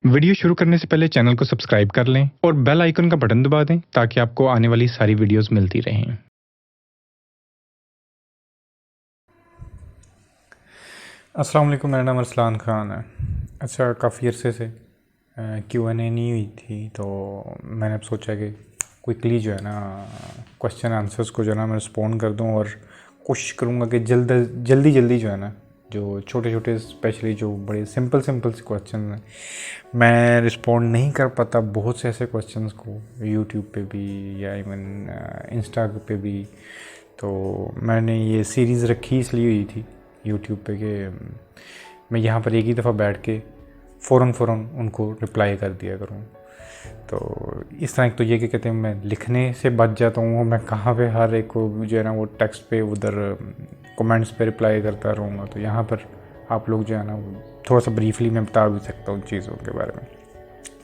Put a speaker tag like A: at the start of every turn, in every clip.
A: Video शुरू करने से पहले चैनल को सब्सक्राइब कर लें और बेल आइकन का बटन दबा दें ताकि आपको आने वाली सारी वीडियोस मिलती रहें।
B: अस्सलाम वालेकुम, मेरा नाम अरसलान ख़ान है। अच्छा, काफ़ी अरसे से Q&A नहीं हुई थी, तो मैंने अब सोचा कि क्विकली जो है ना क्वेश्चन आंसर्स को जो है ना मैं रिस्पॉन्ड कर दूं और कोशिश करूंगा कि जल्दी जो है ना जो छोटे छोटे स्पेशली जो बड़े सिंपल से क्वेश्चन हैं मैं रिस्पॉन्ड नहीं कर पाता बहुत से ऐसे क्वेश्चंस को यूट्यूब पे भी या इवन इंस्टा पे भी। तो मैंने ये सीरीज़ रखी इसलिए हुई थी यूट्यूब पे कि मैं यहाँ पर एक ही दफ़ा बैठ के फ़ौरन उनको रिप्लाई कर दिया करूँ। तो इस तरह तो ये कि कहते हैं मैं लिखने से बच जाता हूँ, मैं कहाँ पे हर एक को जो है ना वो टेक्स्ट पे उधर कमेंट्स पे रिप्लाई करता रहूँगा। तो यहाँ पर आप लोग जो है ना थोड़ा सा ब्रीफली मैं बता भी सकता हूँ चीज़ों के बारे में।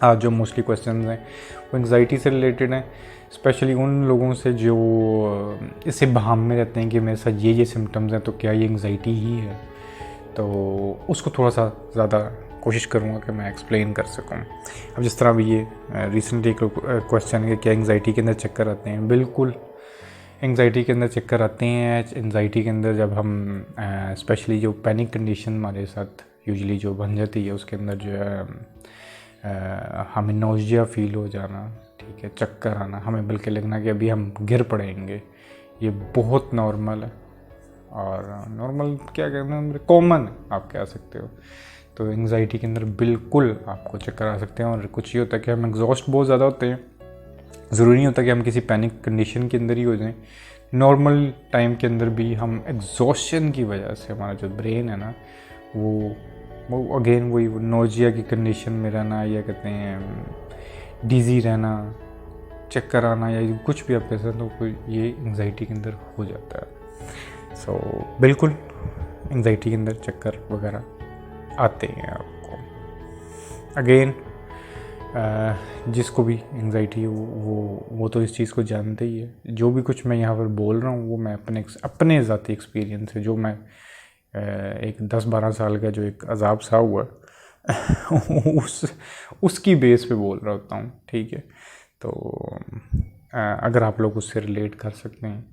B: आज जो मोस्टली क्वेश्चन हैं वो एंग्जाइटी से रिलेटेड हैं, स्पेशली उन लोगों से जो इससे बहाम में रहते हैं कि मेरे साथ ये सिम्टम्स हैं, तो क्या ये एंग्जाइटी ही है। तो उसको थोड़ा सा ज़्यादा कोशिश करूँगा कि मैं एक्सप्लेन कर सकूँ। अब जिस तरह भी ये रिसेंटली एक क्वेश्चन है कि क्या एंग्जाइटी के अंदर चक्कर आते हैं। बिल्कुल एंग्जाइटी के अंदर चक्कर आते हैं। एंग्जाइटी के अंदर जब हम स्पेशली जो पैनिक कंडीशन हमारे साथ यूजुअली जो बन जाती है उसके अंदर जो है हमें नोजिया फील हो जाना, ठीक है, चक्कर आना, हमें बल्कि लगना कि अभी हम गिर पड़ेंगे, ये बहुत नॉर्मल है। और नॉर्मल क्या कहना है, कॉमन आप कह सकते हो। तो एंग्जाइटी के अंदर बिल्कुल आपको चक्कर आ सकते हैं। और कुछ ये होता है कि हम एग्जॉस्ट बहुत ज़्यादा होते हैं। ज़रूरी नहीं होता कि हम किसी पैनिक कंडीशन के अंदर ही हो जाएं। नॉर्मल टाइम के अंदर भी हम एग्जॉशन की वजह से हमारा जो ब्रेन है ना वो अगेन वही नोजिया की कंडीशन में रहना, या कहते हैं डिज़ी रहना, चक्कर आना, या कुछ भी आप कह सकते हो, तो ये एंग्जाइटी के अंदर हो जाता है। सो बिल्कुल एंग्जाइटी के अंदर चक्कर वगैरह आते हैं आपको। अगेन जिसको भी एंग्जाइटी वो तो इस चीज़ को जानते ही है। जो भी कुछ मैं यहाँ पर बोल रहा हूँ वो मैं अपने ज़ाती एक्सपीरियंस है, जो मैं एक 10-12 साल का जो एक अजाब सा हुआ उसकी बेस पे बोल रहा होता हूँ, ठीक है। तो अगर आप लोग उससे रिलेट कर सकते हैं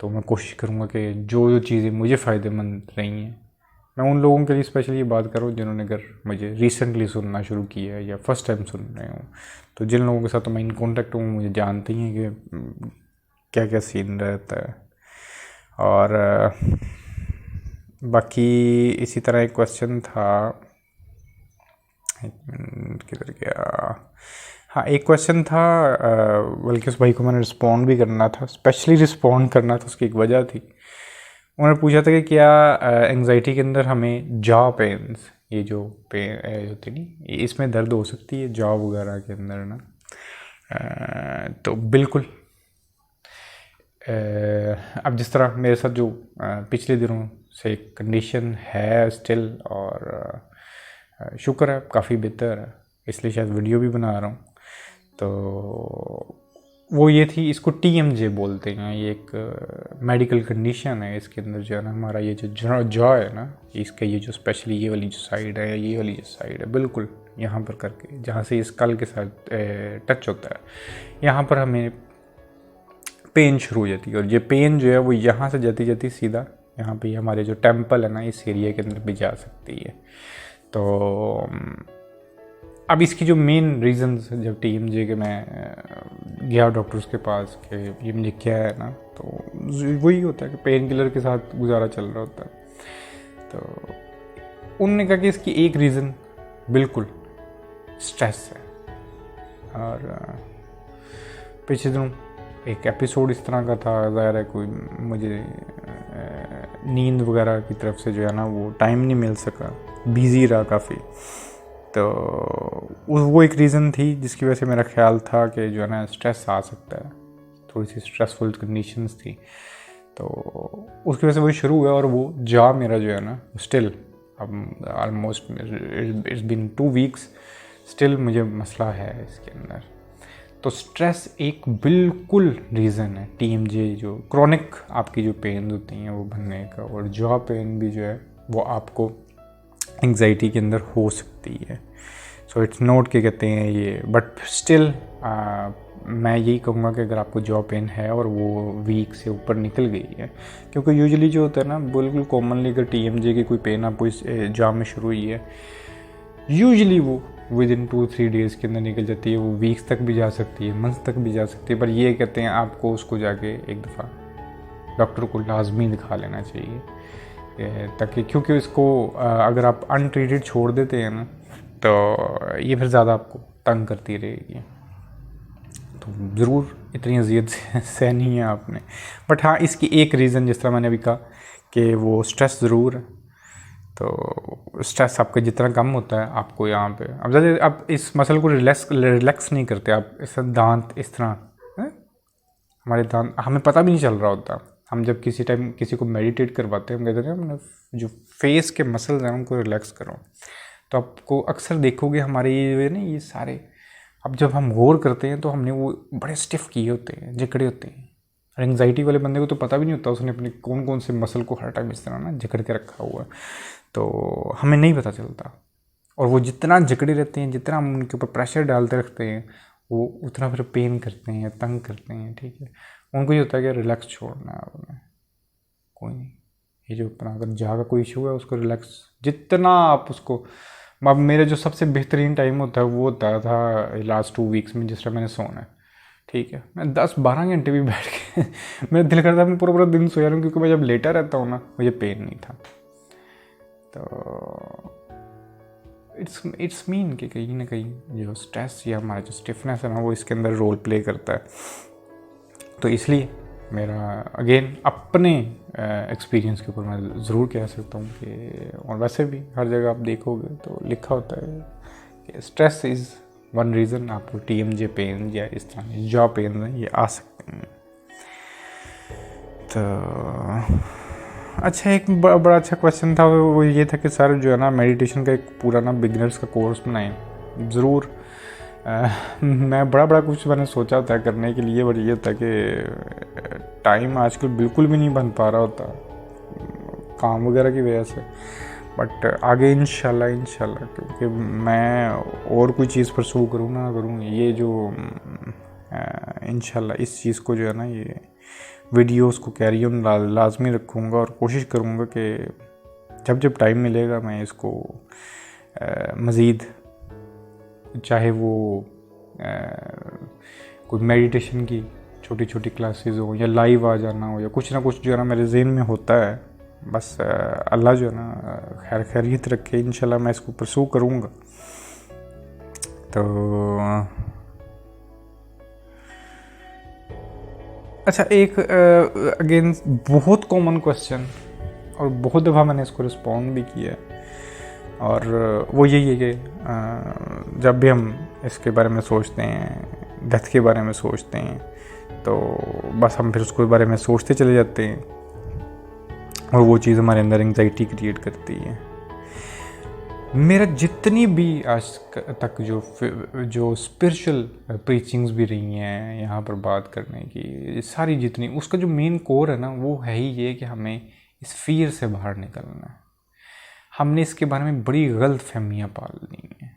B: तो मैं कोशिश करूँगा कि जो चीज़ें मुझे फ़ायदेमंद रही हैं, मैं उन लोगों के लिए स्पेशली ये बात करूँ जिन्होंने अगर मुझे रिसेंटली सुनना शुरू किया है या फर्स्ट टाइम सुन रहे हो। तो जिन लोगों के साथ तो मैं इन कॉन्टेक्ट हूँ, मुझे जानते ही हैं कि क्या क्या सीन रहता है। और बाकी इसी तरह एक क्वेश्चन था, किधर गया, हाँ एक क्वेश्चन था, बल्कि उस भाई को मैंने रिस्पॉन्ड भी करना था, स्पेशली रिस्पॉन्ड करना था, उसकी एक वजह थी। उन्होंने पूछा था कि क्या एंग्जाइटी के अंदर हमें जॉ पेन्स, ये जो पेन होती नहीं, इसमें दर्द हो सकती है जॉ वगैरह के अंदर ना। तो बिल्कुल अब जिस तरह मेरे साथ जो पिछले दिनों से कंडीशन है स्टिल, और शुक्र है काफ़ी बेहतर है, इसलिए शायद वीडियो भी बना रहा हूँ। तो वो ये थी, इसको TMJ बोलते हैं। ये एक मेडिकल कंडीशन है। इसके अंदर जो है ना हमारा ये जो जॉ है ना, इसका ये जो स्पेशली ये वाली जो साइड है, ये वाली जो साइड है, बिल्कुल यहाँ पर करके जहाँ से इस स्कल के साथ टच होता है, यहाँ पर हमें पेन शुरू हो जाती है। और ये पेन जो है वो यहाँ से जाती जाती सीधा यहाँ पे हमारे जो टेम्पल है ना, इस एरिया के अंदर भी जा सकती है। तो अब इसकी जो मेन रीज़न्स, जब TMJ के मैं गया डॉक्टर्स के पास कि ये मुझे क्या है ना, तो वही होता है कि पेन किलर के साथ गुजारा चल रहा होता है। तो उन्होंने कहा कि इसकी एक रीज़न बिल्कुल स्ट्रेस है। और पिछले दिनों एक एपिसोड इस तरह का था, ज़ाहिर है कोई मुझे नींद वगैरह की तरफ से जो है ना वो टाइम नहीं मिल सका, बिज़ी रहा काफ़ी। तो वो एक रीज़न थी जिसकी वजह से मेरा ख्याल था कि जो है ना स्ट्रेस आ सकता है, थोड़ी सी स्ट्रेसफुल कंडीशंस थी। तो उसकी वजह से वही शुरू हुआ। और वो जॉ मेरा जो है ना स्टिल अब almost it's been 2 weeks, still मुझे मसला है इसके अंदर। तो स्ट्रेस एक बिल्कुल रीज़न है TMJ जो क्रॉनिक आपकी जो पेन होती हैं वो बनने का। और जॉ पेन भी जो है वो आपको एंग्जाइटी के अंदर हो सकती है। सो इट्स नोट के कहते हैं ये, बट स्टिल मैं यही कहूँगा कि अगर आपको जॉ पेन है और वो वीक से ऊपर निकल गई है, क्योंकि यूजुअली जो होता है ना, बिल्कुल कॉमनली अगर TMJ की कोई पेन आपको इस जॉ में शुरू हुई है, यूजुअली वो विद इन 2-3 डेज़ के अंदर निकल जाती है। वो वीक्स तक भी जा सकती है, मंथ्स तक भी जा सकती है, पर ये कहते हैं आपको उसको जाके एक दफ़ा डॉक्टर को लाजमी दिखा लेना चाहिए, ताकि क्योंकि इसको अगर आप अनट्रीटेड छोड़ देते हैं ना, तो ये फिर ज़्यादा आपको तंग करती रहेगी। तो ज़रूर इतनी अजियत सहनी है आपने, बट हाँ, इसकी एक रीज़न जिस तरह मैंने अभी कहा कि वो स्ट्रेस ज़रूर है। तो स्ट्रेस आपका जितना कम होता है, आपको यहाँ पे अब ज़्यादा आप इस मसल को रिलैक्स नहीं करते, आप इस दांत इस तरह है? हमारे दांत हमें पता भी नहीं चल रहा होता। हम जब किसी टाइम किसी को मेडिटेट करवाते हैं, हम कहते हैं हमने जो फेस के मसल्स हैं उनको रिलैक्स करो, तो आपको अक्सर देखोगे हमारे ये ना ये सारे, अब जब हम गौर करते हैं तो हमने वो बड़े स्टिफ किए होते हैं, जकड़े होते हैं। और एंग्जाइटी वाले बंदे को तो पता भी नहीं होता उसने अपने कौन कौन से मसल को हर टाइम इस तरह ना जकड़ के रखा हुआ है, तो हमें नहीं पता चलता। और वो जितना जकड़े रहते हैं, जितना हम उनके ऊपर प्रेशर डालते रखते हैं, वो उतना फिर पेन करते हैं, तंग करते हैं। ठीक है, उनको ये होता है कि रिलैक्स छोड़ना है आपने, कोई नहीं, ये जो अपना अगर जहाँ का कोई इशू है उसको रिलैक्स जितना आप उसको। अब मेरे जो सबसे बेहतरीन टाइम होता है वो होता था लास्ट 2 वीक्स में, जिस तरह मैंने सोना है। ठीक है, मैं 10-12 घंटे भी बैठ के मेरा दिल करता है मैं पूरा पूरा दिन सोया रहा हूँ, क्योंकि मैं जब लेटा रहता हूँ ना मुझे पेन नहीं था। तो इट्स मीन कि कहीं ना कहीं जो स्ट्रेस या हमारा जो स्टिफनेस है ना, वो इसके अंदर रोल प्ले करता है। तो इसलिए मेरा अगेन अपने एक्सपीरियंस के ऊपर मैं ज़रूर कह सकता हूँ कि, और वैसे भी हर जगह आप देखोगे तो लिखा होता है कि स्ट्रेस इज़ वन रीज़न आपको TMJ पेन या इस तरह जॉ पेन ये आ सकते हैं। तो अच्छा, एक बड़ा अच्छा क्वेश्चन था, वो ये था कि सर जो है ना मेडिटेशन का एक पूरा ना बिगनर्स का कोर्स बनाएं। ज़रूर मैं बड़ा कुछ मैंने सोचा था करने के लिए, बट ये था कि टाइम आजकल बिल्कुल भी नहीं बन पा रहा होता काम वगैरह की वजह से। बट आगे इंशाल्लाह क्योंकि मैं और कोई चीज़ परसू करूँ ना करूँ, ये जो इंशाल्लाह इस चीज़ को जो है ना, ये वीडियोस को कैरी ऑन लाजमी रखूँगा, और कोशिश करूँगा कि जब टाइम मिलेगा मैं इसको मज़ीद, चाहे वो कोई मेडिटेशन की छोटी छोटी क्लासेस हो या लाइव आ जाना हो या कुछ ना कुछ जो है ना मेरे ज़हन में होता है, बस अल्लाह जो है ना खैरियत रखे, इंशाल्लाह मैं इसको परसू करूँगा। तो अच्छा, एक अगेन बहुत कॉमन क्वेश्चन, और बहुत दफ़ा मैंने इसको रिस्पॉन्ड भी किया है, और वो यही है कि जब भी हम इसके बारे में सोचते हैं, डेथ के बारे में सोचते हैं, तो बस हम फिर उसके बारे में सोचते चले जाते हैं, और वो चीज़ हमारे अंदर एंग्जाइटी क्रिएट करती है। मेरा जितनी भी आज तक जो स्पिरिचुअल प्रीचिंग्स भी रही हैं यहाँ पर बात करने की, सारी जितनी, उसका जो मेन कोर है ना, वो है ही ये कि हमें इस फियर से बाहर निकलना है। हमने इसके बारे में बड़ी गलत फहमियाँ पाल ली हैं।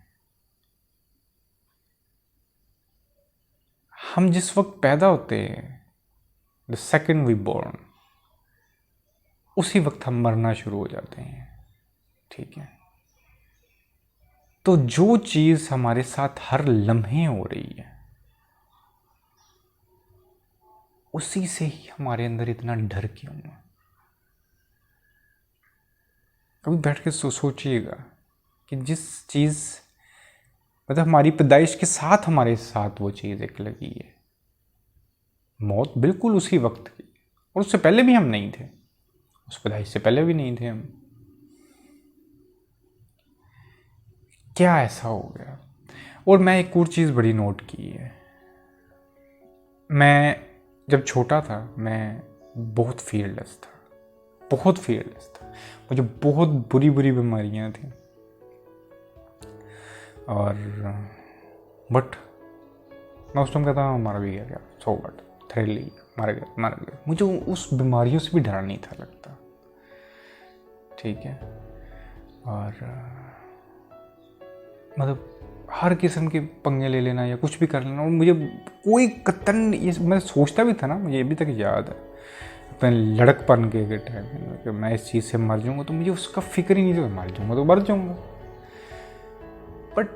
B: हम जिस वक्त पैदा होते हैं, द सेकेंड वी बोर्न, उसी वक्त हम मरना शुरू हो जाते हैं। ठीक है, तो जो चीज़ हमारे साथ हर लम्हे हो रही है, उसी से ही हमारे अंदर इतना डर क्यों है? कभी बैठ के सोचिएगा कि जिस चीज़, मतलब हमारी पैदाइश के साथ हमारे साथ वो चीज़ एक लगी है, मौत बिल्कुल उसी वक्त की, और उससे पहले भी हम नहीं थे, उस पैदाइश से पहले भी नहीं थे हम। क्या ऐसा हो गया? और मैं एक और चीज़ बड़ी नोट की है, मैं जब छोटा था मैं बहुत फीयरलेस था, मुझे बहुत बुरी बीमारियां थी, और बट मैं उस टाइम कहता हूँ मर भी गया, सो वट, थ्रिल ही, मर गया। मुझे उस बीमारियों से भी डर नहीं था लगता। ठीक है, और मतलब हर किस्म के पंगे ले लेना या कुछ भी कर लेना, और मुझे कोई कतन ये मैं सोचता भी था ना, मुझे अभी तक याद है अपने लड़कपन के टाइम में कि मैं इस चीज़ से मर जाऊँगा, तो मुझे उसका फिक्र ही नहीं था, मर जाऊँगा तो मर जाऊँगा। बट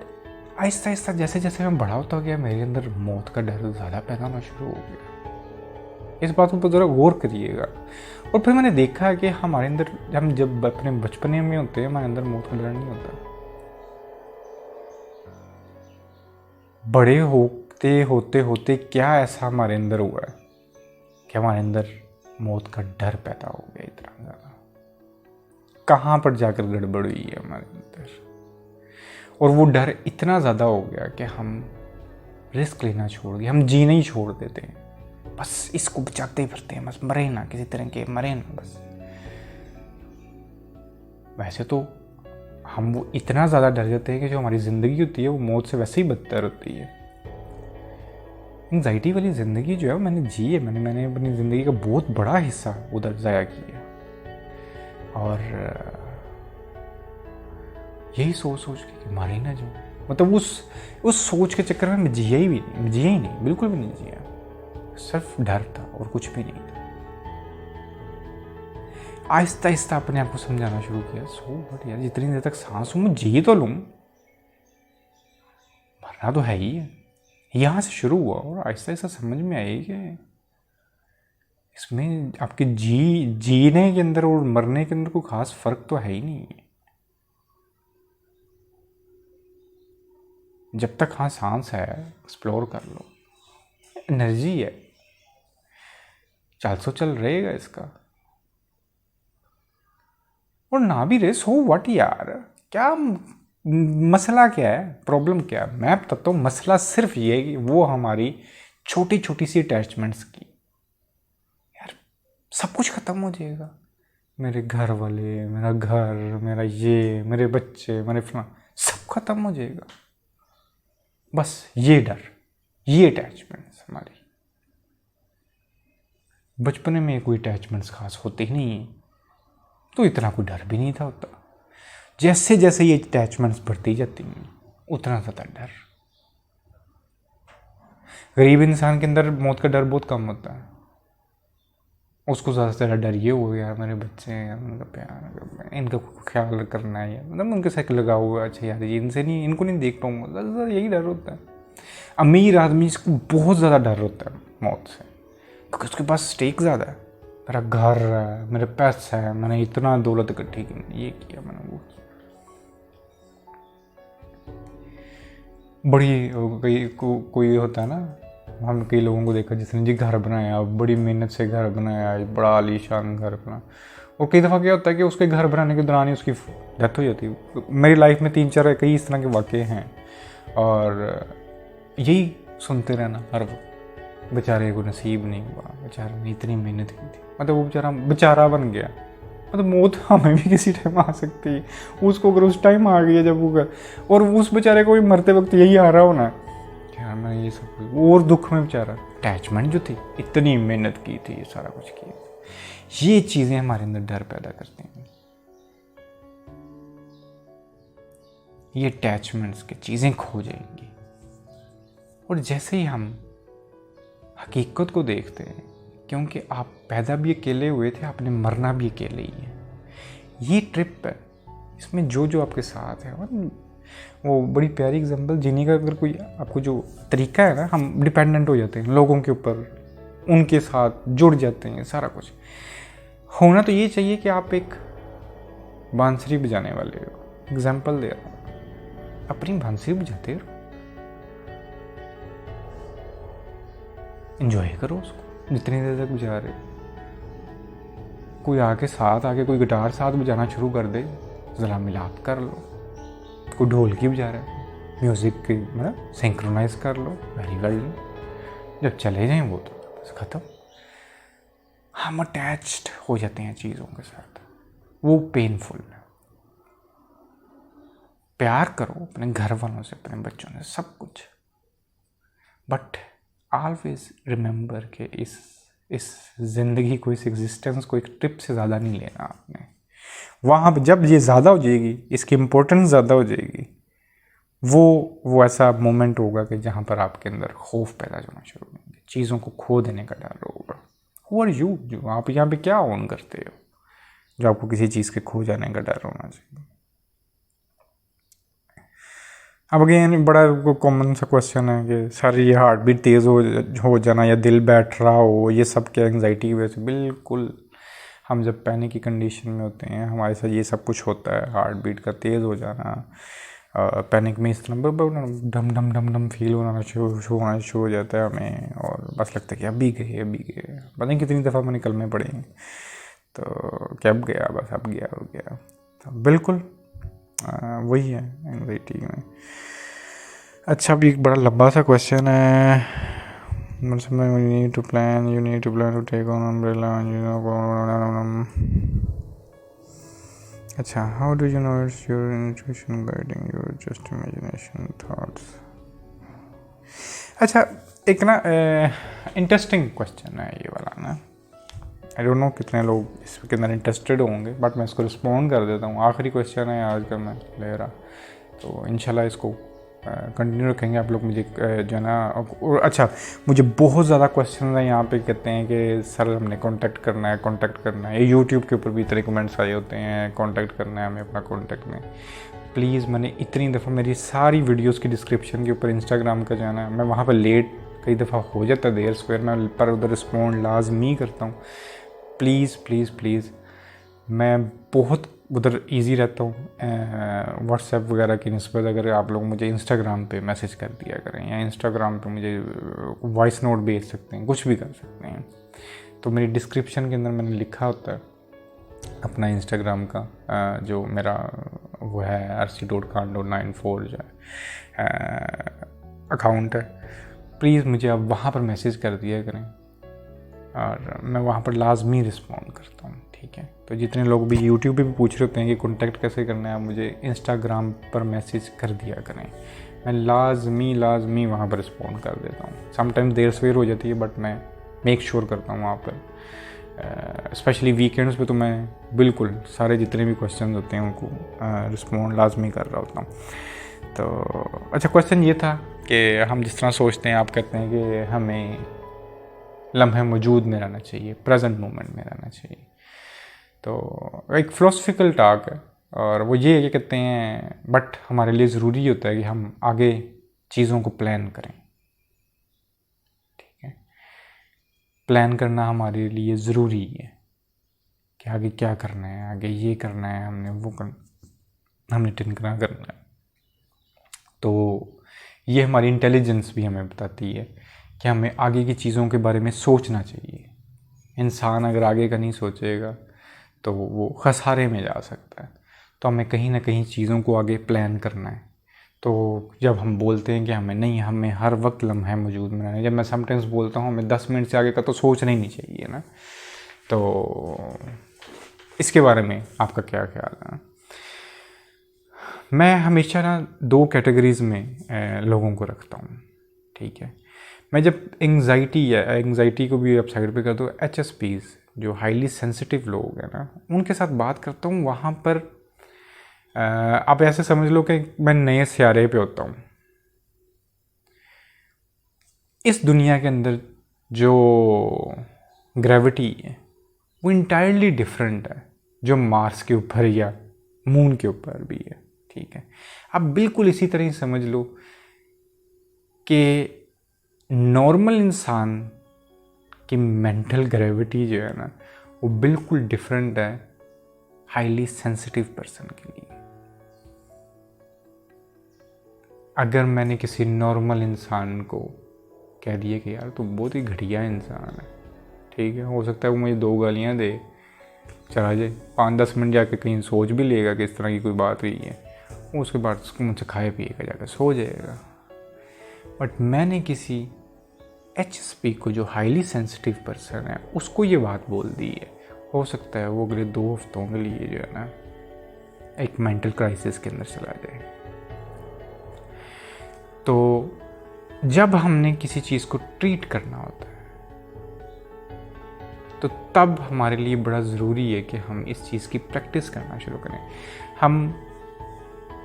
B: आहिस्ता आहिस्ता जैसे जैसे मैं बड़ा होता गया, मेरे अंदर मौत का डर ज़्यादा पैदा होना शुरू हो गया। इस बात पर ज़रा गौर करिएगा। और फिर मैंने देखा कि हमारे अंदर, हम जब अपने बचपने में होते हैं, हमारे अंदर मौत का डर नहीं होता। बड़े होते होते होते क्या ऐसा हमारे अंदर हुआ है कि हमारे अंदर मौत का डर पैदा हो गया इतना ज़्यादा। कहाँ पर जाकर गड़बड़ हुई है हमारे अंदर, और वो डर इतना ज़्यादा हो गया कि हम रिस्क लेना छोड़ गए, हम जीना ही छोड़ देते हैं। बस इसको बचाते ही फिरते हैं, बस मरे ना किसी तरह के, मरे ना बस। वैसे तो हम वो इतना ज़्यादा डर जाते हैं कि जो हमारी ज़िंदगी होती है वो मौत से वैसे ही बदतर होती है। एंग्जाइटी वाली ज़िंदगी जो है वो मैंने जी है, मैंने अपनी ज़िंदगी का बहुत बड़ा हिस्सा उधर ज़ाया किया, और यही सोच सोच के कि मारे ना जाऊँ, मतलब उस सोच के चक्कर में मैं जिया ही नहीं, बिल्कुल भी नहीं जिया। सिर्फ डर था और कुछ भी नहीं था। आहिस्ता आहिस्ता अपने आप को समझाना शुरू किया, सो बट यार जितनी देर तक सांस हूँ मैं जी तो लूँ, मरना तो है ही है। यहाँ से शुरू हुआ और आहिस्ता आहिस्ता समझ में आई कि इसमें आपके जीने के अंदर और मरने के अंदर कोई खास फर्क तो है ही नहीं है। जब तक हाँ सांस है, एक्सप्लोर कर लो, एनर्जी है, 400 चल रहेगा इसका, और ना भी रहे सो व्हाट यार, क्या मसला क्या है, प्रॉब्लम क्या है? मैं बताता हूँ, मसला सिर्फ ये है कि वो हमारी छोटी छोटी सी अटैचमेंट्स की। यार सब कुछ ख़त्म हो जाएगा, मेरे घर वाले, मेरा घर, मेरा ये, मेरे बच्चे, मेरे फलां, सब खत्म हो जाएगा। बस ये डर, ये अटैचमेंट्स हमारी। बचपन में कोई अटैचमेंट्स खास होते ही नहीं है, तो इतना कोई डर भी नहीं था होता। जैसे जैसे ये अटैचमेंट्स बढ़ती जाती हैं उतना ज़्यादा डर। गरीब इंसान के अंदर मौत का डर बहुत कम होता है। उसको ज़्यादा से ज़्यादा डर ये हो गया, मेरे बच्चे हैं, उनका प्यार, इनका ख्याल करना है, मतलब उनके साथ लगा हुआ, अच्छा यार ये इनसे नहीं, इनको नहीं देख पाऊँगा, ज़्यादा यही डर होता है। अमीर आदमी इसको बहुत ज़्यादा डर होता है मौत से, क्योंकि उसके पास स्टेक ज़्यादा है। मेरा घर है, मेरे पैसे हैं, मैंने इतना दौलत इकट्ठी की, ये किया, मैंने वो किया। बड़ी कोई होता है ना, हम कई लोगों को देखा जिसने जी घर बनाया, बड़ी मेहनत से घर बनाया, बड़ा आलीशान घर बना, और कई दफ़ा क्या होता है कि उसके घर बनाने के दौरान ही उसकी डेथ हो जाती है। मेरी लाइफ में 3-4 कई इस तरह के वाक़े हैं, और यही सुनते रहना हर वक्त, बेचारे को नसीब नहीं हुआ, बेचारे ने इतनी मेहनत की थी, मतलब वो बेचारा बन गया। मतलब मौत हमें भी किसी टाइम आ सकती है, उसको अगर उस टाइम आ गई जब वो, और उस बेचारे को भी मरते वक्त यही आ रहा होना यार मैं ये सब, और दुख में बेचारा। अटैचमेंट जो थी, इतनी मेहनत की थी, ये सारा कुछ किया, ये चीज़ें हमारे अंदर डर पैदा करती हैं। ये अटैचमेंट्स की चीज़ें खो जाएंगी, और जैसे ही हम हकीकत को देखते हैं, क्योंकि आप पैदा भी अकेले हुए थे, आपने मरना भी अकेले ही है। ये ट्रिप है, इसमें जो जो आपके साथ है, और वो बड़ी प्यारी एग्जांपल जीने का अगर कोई आपको जो तरीका है ना, हम डिपेंडेंट हो जाते हैं लोगों के ऊपर, उनके साथ जुड़ जाते हैं। सारा कुछ होना तो ये चाहिए कि आप एक बांसुरी बजाने वाले हो, एग्जाम्पल दे रहा हूँ, अपनी बांसुरी बजाते रहो, एंजॉय करो उसको जितनी देर तक बजा रहे। कोई आके कोई गिटार साथ बजाना शुरू कर दे, ज़रा मिलाप कर लो। कोई ढोलकी बजा रहा है, म्यूज़िक की मतलब सिंक्रोनाइज कर लो, वेरी वेल। जब चले जाएं वो तो बस ख़त्म। हम अटैच्ड हो जाते हैं चीज़ों के साथ, वो पेनफुल है। प्यार करो अपने घर वालों से, अपने बच्चों से, सब कुछ, बट ऑलवेज रिमेंबर कि इस ज़िंदगी को, इस एग्जिस्टेंस को एक ट्रिप से ज़्यादा नहीं लेना आपने। वहाँ पर जब ये ज़्यादा हो जाएगी, इसकी इम्पोर्टेंस ज़्यादा हो जाएगी, वो ऐसा मोमेंट होगा कि जहाँ पर आपके अंदर खौफ पैदा होना शुरू होंगे, चीज़ों को खो देने का डर होगा। हु आर यू, जो आप यहाँ पे क्या ओन करते हो जो आपको किसी चीज़ के खो जाने का डर होना चाहिए। अब अगेन बड़ा कॉमन सा क्वेश्चन है कि सर ये हार्ट बीट तेज़ हो जाना या दिल बैठ रहा हो, ये सब क्या एंग्जाइटी की वजह से? बिल्कुल, हम जब पैनिक की कंडीशन में होते हैं हमारे साथ ये सब कुछ होता है। हार्ट बीट का तेज़ हो जाना, पैनिक में इस तरह डम डम डम डम फील होना शुरू हो जाता है हमें, और बस लगता है कि अभी गए। पता नहीं कितनी दफ़ा मैंने कलमे पढ़े हैं, तो क्या अब गया, बस अब गया हो गया। तो बिल्कुल वही है एंग्जाइटी में। अच्छा, अभी एक बड़ा लंबा सा क्वेश्चन है। मतलब you need to plan to take on umbrella, अच्छा, how do you know it's your intuition guiding your just imagination thoughts? अच्छा, एक ना इंटरेस्टिंग क्वेश्चन है ये वाला ना। आई डोंट नो कितने लोग इसके अंदर इंटरेस्टेड होंगे, बट मैं इसको रिस्पॉन्ड कर देता हूँ। आखिरी क्वेश्चन है आज का मैं ले रहा, तो इंशाल्लाह इसको कंटिन्यू रखेंगे। आप लोग मुझे जो है ना, और अच्छा, मुझे बहुत ज़्यादा क्वेश्चन है यहाँ पे, कहते हैं कि सर हमने कांटेक्ट करना है। ये यूट्यूब के ऊपर भी इतने कमेंट्स आए होते हैं, कांटेक्ट करना है हमें अपना कांटेक्ट में। प्लीज़, मैंने इतनी दफ़ा मेरी सारी वीडियोस की डिस्क्रिप्शन के ऊपर इंस्टाग्राम का जाना है, मैं वहाँ पर लेट कई दफ़ा हो जाता है देर स्क्वायर में, पर उधर रिस्पॉन्ड लाजमी करता हूँ। प्लीज़, मैं बहुत उधर इजी रहता हूँ व्हाट्सएप वगैरह की निस्बत। अगर आप लोग मुझे इंस्टाग्राम पे मैसेज कर दिया करें, या इंस्टाग्राम पे मुझे वॉइस नोट भेज सकते हैं, कुछ भी कर सकते हैं। तो मेरी डिस्क्रिप्शन के अंदर मैंने लिखा होता है अपना इंस्टाग्राम का जो मेरा वो है rc.kando94 जो है अकाउंट है। प्लीज़ मुझे आप वहाँ पर मैसेज कर दिया करें, और मैं वहाँ पर लाजमी रिस्पॉन्ड करता हूँ, ठीक है। तो जितने लोग भी यूट्यूब पे भी पूछ रहे होते हैं कि कॉन्टैक्ट कैसे करना है, आप मुझे इंस्टाग्राम पर मैसेज कर दिया करें, मैं लाजमी वहाँ पर रिस्पॉन्ड कर देता हूँ। समटाइम देर सवेर हो जाती है, बट मैं मेक श्योर करता हूँ वहाँ पर। स्पेशली वीकेंड्स पे तो मैं बिल्कुल सारे जितने भी क्वेश्चन होते हैं उनको रिस्पॉन्ड लाजमी कर रहा होता हूँ। तो अच्छा, क्वेश्चन ये था कि हम जिस तरह सोचते हैं, आप कहते हैं कि हमें लम्हे मौजूद में रहना चाहिए, प्रेजेंट मोमेंट में रहना चाहिए। तो एक फ़िलोसफिकल टॉक है, और वो ये है, कहते हैं बट हमारे लिए ज़रूरी होता है कि हम आगे चीज़ों को प्लान करें, ठीक है। प्लान करना हमारे लिए ज़रूरी है कि आगे क्या करना है, आगे ये करना है, हमने टिनकना करना है। तो ये हमारी इंटेलिजेंस भी हमें बताती है कि हमें आगे की चीज़ों के बारे में सोचना चाहिए। इंसान अगर आगे का नहीं सोचेगा तो वो खसारे में जा सकता है। तो हमें कहीं ना कहीं चीज़ों को आगे प्लान करना है। तो जब हम बोलते हैं कि हमें हर वक्त लम्हा मौजूद में रहना है, जब मैं समटाइम्स बोलता हूँ हमें 10 मिनट से आगे का तो सोचना ही नहीं चाहिए ना। तो इसके बारे में आपका क्या ख्याल है? मैं हमेशा ना 2 कैटेगरीज़ में लोगों को रखता हूँ, ठीक है। मैं जब एंग्जाइटी को भी आप साइड पे कर दो, HSPs जो हाईली सेंसिटिव लोग हैं ना, उनके साथ बात करता हूँ। वहाँ पर आप ऐसे समझ लो कि मैं नए सियारे पे होता हूँ। इस दुनिया के अंदर जो ग्रेविटी है वो इंटायरली डिफरेंट है जो मार्स के ऊपर या मून के ऊपर भी है, ठीक है। आप बिल्कुल इसी तरह ही समझ लो कि नॉर्मल इंसान की मेंटल ग्रेविटी जो है ना, वो बिल्कुल डिफरेंट है हाईली सेंसिटिव पर्सन के लिए। अगर मैंने किसी नॉर्मल इंसान को कह दिया कि यार तू बहुत ही घटिया इंसान है, ठीक है, हो सकता है वो मुझे 2 गालियाँ दे, चला जाए, 5-10 मिनट जाके कहीं सोच भी लेगा कि इस तरह की कोई बात हुई है, उसके बाद उसको मुझसे खाए पिएगा, जाकर सो जाएगा। बट मैंने किसी HSP को, जो हाईली सेंसिटिव पर्सन है, उसको ये बात बोल दी है, हो सकता है वो अगले 2 हफ्तों के लिए जो है ना एक मेंटल क्राइसिस के अंदर चला जाए। तो जब हमने किसी चीज़ को ट्रीट करना होता है तो तब हमारे लिए बड़ा ज़रूरी है कि हम इस चीज़ की प्रैक्टिस करना शुरू करें। हम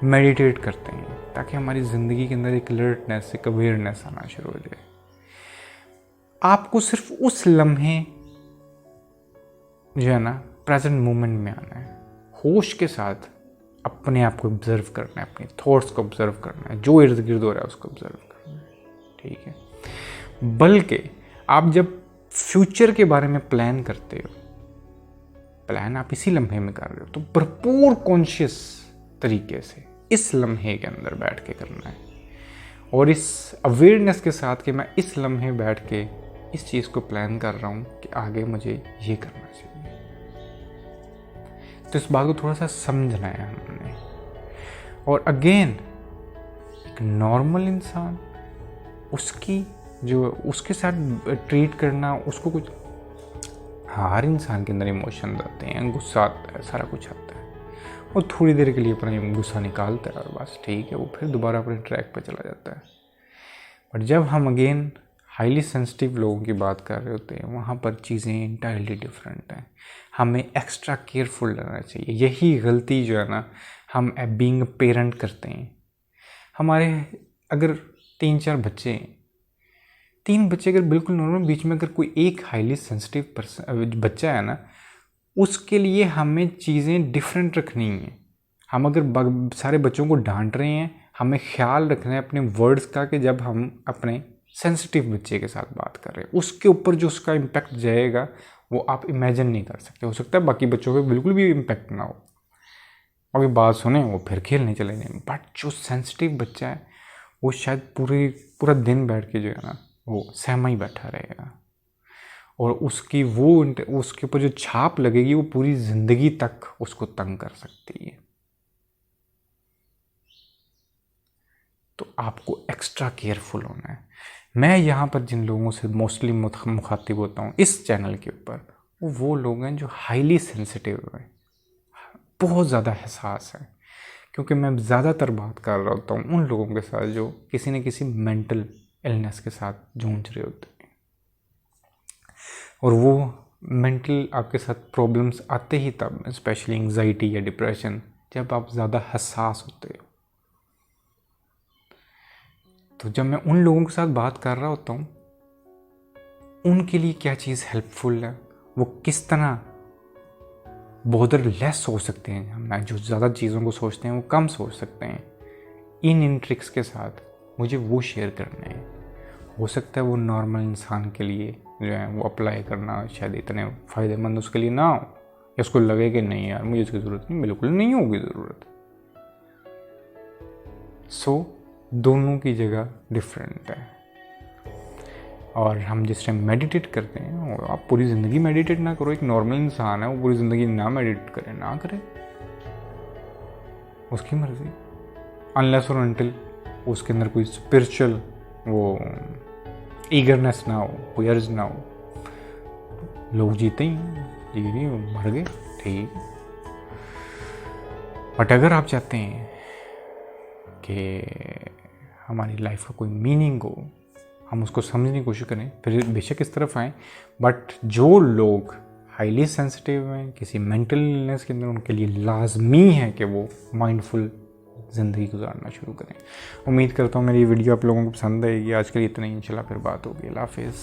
B: मेडिटेट करते हैं, ताकि हमारी ज़िंदगी के अंदर एक अलर्टनेस, एक अवेयरनेस आना शुरू हो जाए। आपको सिर्फ उस लम्हे जो है ना प्रेजेंट मोमेंट में आना है, होश के साथ अपने आप को ऑब्जर्व करना है, अपने थॉट्स को ऑब्जर्व करना है, जो इर्द गिर्द हो रहा है उसको ऑब्जर्व करना है, ठीक है। बल्कि आप जब फ्यूचर के बारे में प्लान करते हो, प्लान आप इसी लम्हे में कर रहे हो, तो भरपूर कॉन्शियस तरीके से इस लम्हे के अंदर बैठ के करना है, और इस अवेयरनेस के साथ कि मैं इस लम्हे बैठ के इस चीज़ को प्लान कर रहा हूँ कि आगे मुझे ये करना चाहिए। तो इस बात को थोड़ा सा समझना है हमने। और अगेन एक नॉर्मल इंसान, उसकी जो उसके साथ ट्रीट करना, उसको कुछ, हर इंसान के अंदर इमोशन आते हैं, गुस्सा आता है, सारा कुछ आता है, और थोड़ी देर के लिए अपना गुस्सा निकालता है और बस ठीक है, वो फिर दोबारा अपने ट्रैक पर चला जाता है। बट जब हम अगेन हाईली सेंसिटिव लोगों की बात कर रहे होते हैं, वहाँ पर चीज़ें इंटायरली डिफरेंट हैं। हमें एक्स्ट्रा केयरफुल रहना चाहिए। यही गलती जो है ना हम बीइंग अ पेरेंट करते हैं। हमारे अगर 3-4 बच्चे हैं, 3 बच्चे अगर बिल्कुल नॉर्मल, बीच में अगर कोई एक हाईली सेंसिटिव बच्चा है ना, उसके लिए हमें चीज़ें डिफरेंट रखनी है। हम अगर सारे बच्चों को डांट रहे हैं, हमें ख्याल रखना है अपने वर्ड्स का कि जब हम अपने सेंसिटिव बच्चे के साथ बात कर रहे हैं, उसके ऊपर जो उसका इम्पैक्ट जाएगा वो आप इमेजिन नहीं कर सकते। हो सकता है बाकी बच्चों पे बिल्कुल भी इम्पैक्ट ना हो, अभी बात सुने वो फिर खेलने चले जाए, बट जो सेंसिटिव बच्चा है वो शायद पूरा दिन बैठ के जो है ना वो सहमा ही बैठा रहेगा, और उसकी उसके ऊपर जो छाप लगेगी वो पूरी ज़िंदगी तक उसको तंग कर सकती है। तो आपको एक्स्ट्रा केयरफुल होना है। मैं यहाँ पर जिन लोगों से मोस्टली मुखातिब होता हूँ इस चैनल के ऊपर, वो लोग हैं जो हाईली सेंसिटिव हैं, बहुत ज़्यादा हसास हैं, क्योंकि मैं ज़्यादातर बात कर रहा होता हूँ उन लोगों के साथ जो किसी न किसी मेंटल इलनेस के साथ जूझ रहे होते हैं, और वो मेंटल आपके साथ प्रॉब्लम्स आते ही तब, स्पेशली एंजाइटी या डिप्रेशन, जब आप ज़्यादा हसास होते हो। तो जब मैं उन लोगों के साथ बात कर रहा होता हूँ, उनके लिए क्या चीज़ हेल्पफुल है, वो किस तरह बॉदर लेस हो सकते हैं, हम जो ज़्यादा चीज़ों को सोचते हैं वो कम सोच सकते हैं, इन ट्रिक्स के साथ मुझे वो शेयर करने हैं। हो सकता है वो नॉर्मल इंसान के लिए जो है वो अप्लाई करना शायद इतने फ़ायदेमंद उसके लिए ना हो, या उसको लगे कि नहीं यार मुझे इसकी ज़रूरत नहीं, बिल्कुल नहीं होगी ज़रूरत। सो दोनों की जगह डिफरेंट है। और हम जिस टाइम मेडिटेट करते हैं, और आप पूरी ज़िंदगी मेडिटेट ना करो, एक नॉर्मल इंसान है वो पूरी ज़िंदगी ना मेडिटेट करे, ना करे, उसकी मर्ज़ी, अनलेस और अनटिल उसके अंदर कोई स्पिरिचुअल वो ईगरनेस ना हो, कोई अर्ज ना हो। लोग जीते ही जी नहीं, मर गए, ठीक। बट अगर आप चाहते हैं कि हमारी लाइफ का कोई मीनिंग हो, हम उसको समझने की कोशिश करें, फिर बेशक इस तरफ आएँ। बट जो लोग हाईली सेंसिटिव हैं किसी मेंटल इलनेस के अंदर, उनके लिए लाजमी है कि वो माइंडफुल ज़िंदगी गुजारना शुरू करें। उम्मीद करता हूँ मेरी वीडियो आप लोगों को पसंद आएगी। आज के लिए इतना ही, इंशाल्लाह फिर बात होगी। अल्लाह हाफिज़।